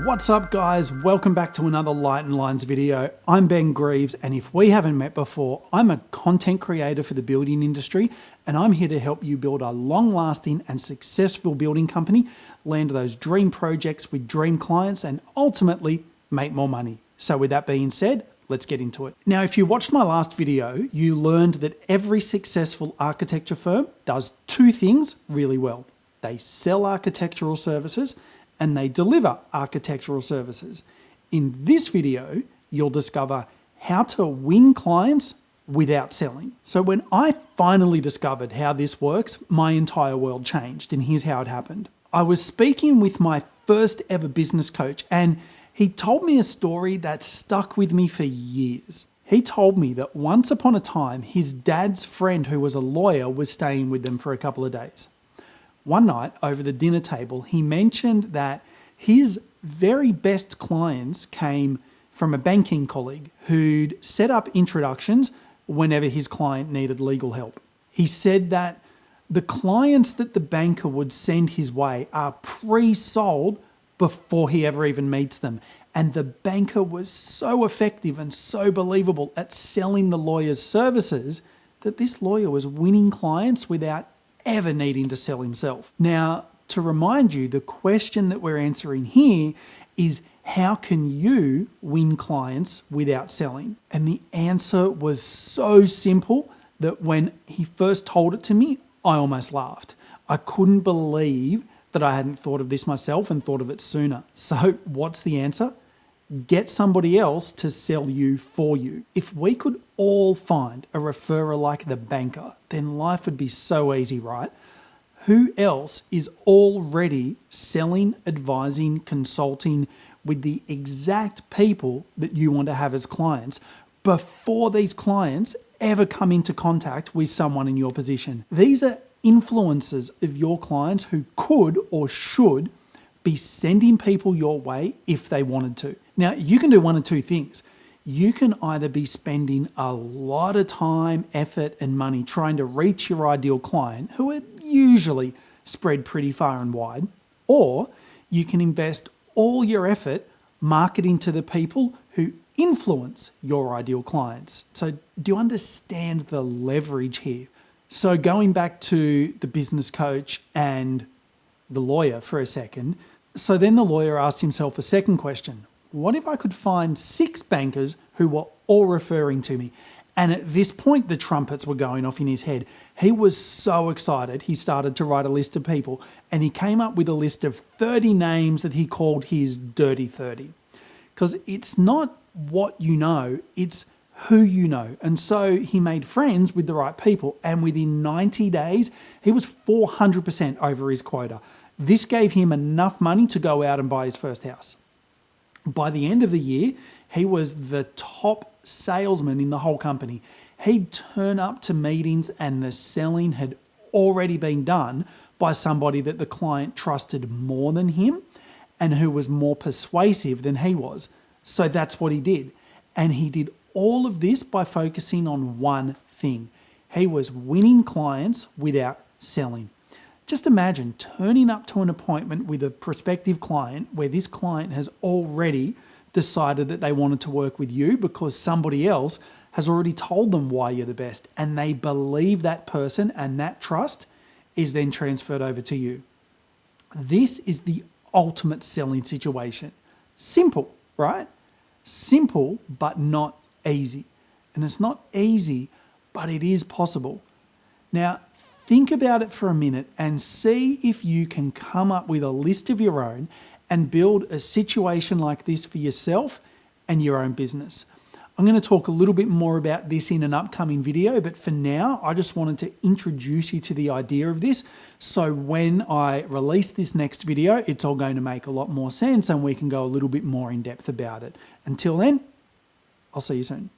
What's up guys, welcome back to another Light and Lines video. I'm Ben Greaves, and if we haven't met before, I'm a content creator for the building industry, and I'm here to help you build a long-lasting and successful building company, land those dream projects with dream clients, and ultimately make more money. So with that being said, let's get into it. Now, if you watched my last video, you learned that every successful architecture firm does two things really well. They sell architectural services and they deliver architectural services. In this video, you'll discover how to win clients without selling. So when I finally discovered how this works, my entire world changed, and here's how it happened. I was speaking with my first ever business coach, and he told me a story that stuck with me for years. He told me that once upon a time, his dad's friend who was a lawyer was staying with them for a couple of days. One night over the dinner table, he mentioned that his very best clients came from a banking colleague who'd set up introductions whenever his client needed legal help. He said that the clients that the banker would send his way are pre-sold before he ever even meets them. And the banker was so effective and so believable at selling the lawyer's services that this lawyer was winning clients without ever needing to sell himself. Now, to remind you, the question that we're answering here is, how can you win clients without selling? And the answer was so simple that when he first told it to me, I almost laughed. I couldn't believe that I hadn't thought of this myself and thought of it sooner. So what's the answer? Get somebody else to sell you for you. If we could all find a referrer like the banker, then life would be so easy, right? Who else is already selling, advising, consulting with the exact people that you want to have as clients before these clients ever come into contact with someone in your position? These are influencers of your clients who could or should be sending people your way if they wanted to. Now, you can do one of two things. You can either be spending a lot of time, effort, and money trying to reach your ideal client, who are usually spread pretty far and wide, or you can invest all your effort marketing to the people who influence your ideal clients. So do you understand the leverage here? So going back to the business coach and the lawyer for a second. So then the lawyer asked himself a second question. What if I could find 6 bankers who were all referring to me? And at this point, the trumpets were going off in his head. He was so excited, he started to write a list of people, and he came up with a list of 30 names that he called his Dirty 30. Because it's not what you know, it's who you know. And so he made friends with the right people, and within 90 days, he was 400% over his quota. This gave him enough money to go out and buy his first house. By the end of the year, he was the top salesman in the whole company. He'd turn up to meetings and the selling had already been done by somebody that the client trusted more than him and who was more persuasive than he was. So that's what he did. And he did all of this by focusing on one thing. He was winning clients without selling. Just imagine turning up to an appointment with a prospective client where this client has already decided that they wanted to work with you because somebody else has already told them why you're the best, and they believe that person, and that trust is then transferred over to you. This is the ultimate selling situation. Simple, right? Simple, but not easy. And it's not easy, but it is possible. Now, think about it for a minute and see if you can come up with a list of your own and build a situation like this for yourself and your own business. I'm going to talk a little bit more about this in an upcoming video, but for now, I just wanted to introduce you to the idea of this. So when I release this next video, it's all going to make a lot more sense and we can go a little bit more in depth about it. Until then, I'll see you soon.